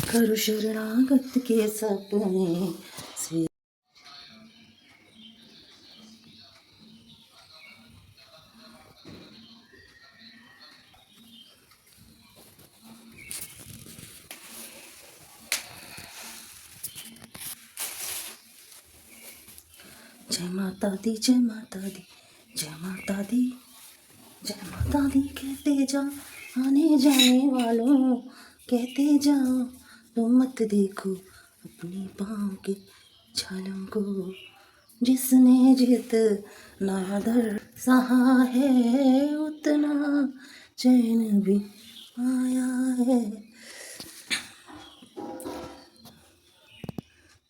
करो शरणागत के सपने से। जय माता दी, जय माता दी, जय माता दी, जय माता दी कहते जाओ, आने जाने वालों कहते जाओ, तुम मत देखो अपनी पाँव के छालों को, जिसने जितना दर्द सहा है उतना चैन भी आया है।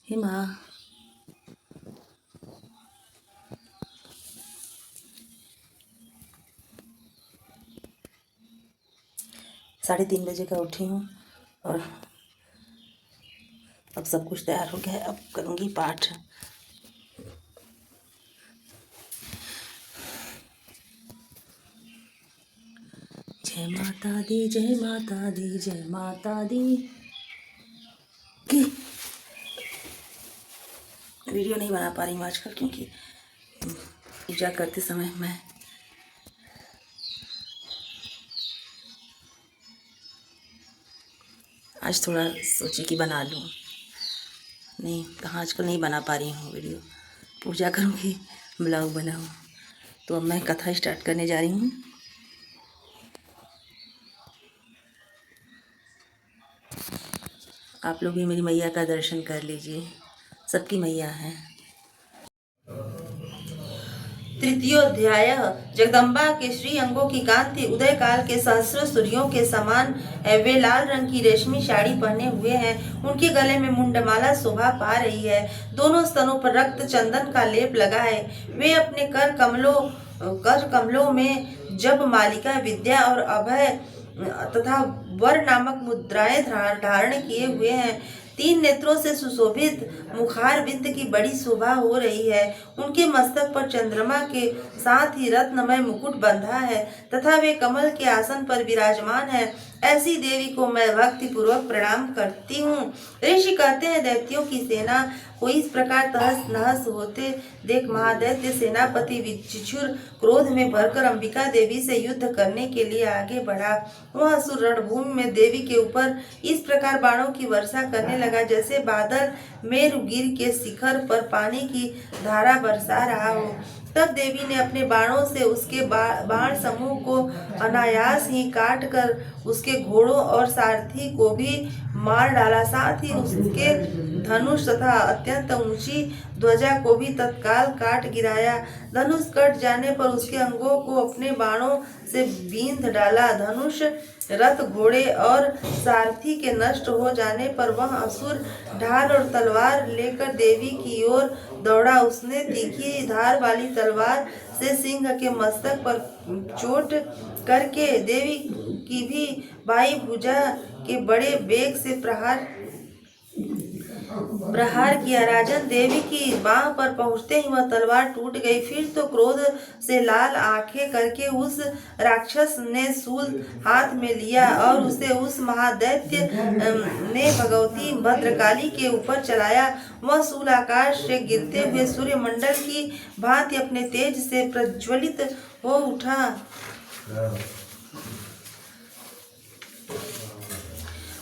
हे माँ, 3:30 बजे का उठी हूँ और अब सब कुछ तैयार हो गया है। अब करूँगी पाठ। जय माता दी, जय माता दी, जय माता दी की वीडियो नहीं बना पा रही हूँ आजकल, क्योंकि पूजा करते समय मैं आज थोड़ा सोची कि बना लूँ, नहीं कहाँ आजकल नहीं बना पा रही हूँ वीडियो। पूजा करूँगी, ब्लॉग बनाऊँ। तो अब मैं कथा स्टार्ट करने जा रही हूँ। आप लोग भी मेरी मैया का दर्शन कर लीजिए, सबकी मैया है। तृतीयोध्याय। जगदम्बा के श्री अंगों की कांति उदय काल के सहस्र सूर्यों के समान है। वे लाल रंग की रेशमी साड़ी पहने हुए हैं। उनके गले में मुंडमाला शोभा पा रही है। दोनों स्तनों पर रक्त चंदन का लेप लगा है। वे अपने कर कमलों में जब मालिका, विद्या और अभय तथा वर नामक मुद्राएं धारण किए हुए हैं। 3 नेत्रों से सुशोभित मुखार विंद की बड़ी शोभा हो रही है। उनके मस्तक पर चंद्रमा के साथ ही रत्नमय मुकुट बंधा है तथा वे कमल के आसन पर विराजमान है। ऐसी देवी को मैं भक्ति पूर्वक प्रणाम करती हूँ। ऋषि कहते हैं, दैत्यों की सेना को इस प्रकार तहस नहस होते देख महादैत्य सेनापति विचिछुर क्रोध में भरकर अंबिका देवी से युद्ध करने के लिए आगे बढ़ा। वह असुर रणभूमि में देवी के ऊपर इस प्रकार बाणों की वर्षा करने लगा जैसे बादल मेरुगिर के शिखर पर पानी की धारा बरसा रहा हो। तब देवी ने अपने बाणों से उसके बाण समूह को अनायास ही काट कर उसके घोड़ों और सारथी को भी मार डाला। साथ ही उसके धनुष तथा अत्यंत ऊंची ध्वजा को भी तत्काल काट गिराया। धनुष कट जाने पर उसके अंगों को अपने बाणों से बींध डाला। धनुष, रथ, घोड़े और सारथी के नष्ट हो जाने पर वह असुर ढाल और तलवार लेकर देवी की ओर दौड़ा। उसने तीखी धार वाली तलवार से सिंह के मस्तक पर चोट करके देवी की भी बाई भुजा के बड़े वेग से प्रहार किया। राजन, देवी की बाह पर पहुंचते ही वह तलवार टूट गई। फिर तो क्रोध से लाल आंखें करके उस राक्षस ने शूल हाथ में लिया और उसे उस महादैत्य ने भगवती भद्रकाली के ऊपर चलाया। वह शूल आकाश से गिरते हुए सूर्यमंडल की भांति अपने तेज से प्रज्वलित हो उठा।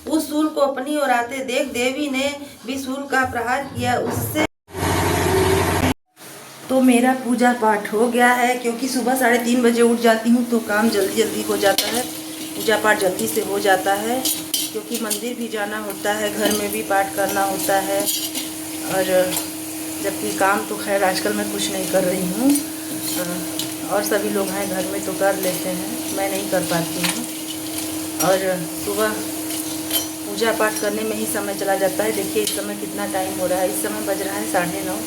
उस शूल को अपनी ओर आते देख देवी ने भी शूल का प्रहार किया उससे। तो मेरा पूजा पाठ हो गया है, क्योंकि सुबह 3:30 बजे उठ जाती हूँ तो काम जल्दी हो जाता है। पूजा पाठ जल्दी से हो जाता है, क्योंकि मंदिर भी जाना होता है, घर में भी पाठ करना होता है। और जबकि काम तो खैर आजकल मैं कुछ नहीं कर रही हूँ, और सभी लोग हैं घर में तो कर लेते हैं, मैं नहीं कर पाती हूँ। और सुबह पूजा पाठ करने में ही समय चला जाता है। देखिए इस समय कितना टाइम हो रहा है, इस समय बज रहा है 9:30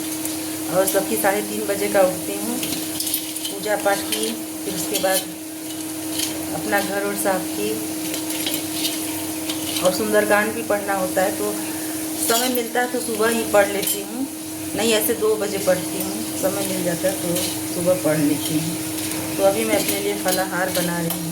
और सबकी 3:30 बजे का उठती हूँ। पूजा पाठ की, फिर उसके बाद अपना घर और साफ की, और सुंदरकांड भी पढ़ना होता है। तो समय मिलता है तो सुबह ही पढ़ लेती हूँ, नहीं ऐसे 2 बजे पढ़ती हूँ। समय मिल जाता है तो सुबह पढ़ लेती हूँ। तो अभी मैं अपने लिए फलाहार बना रही हूँ।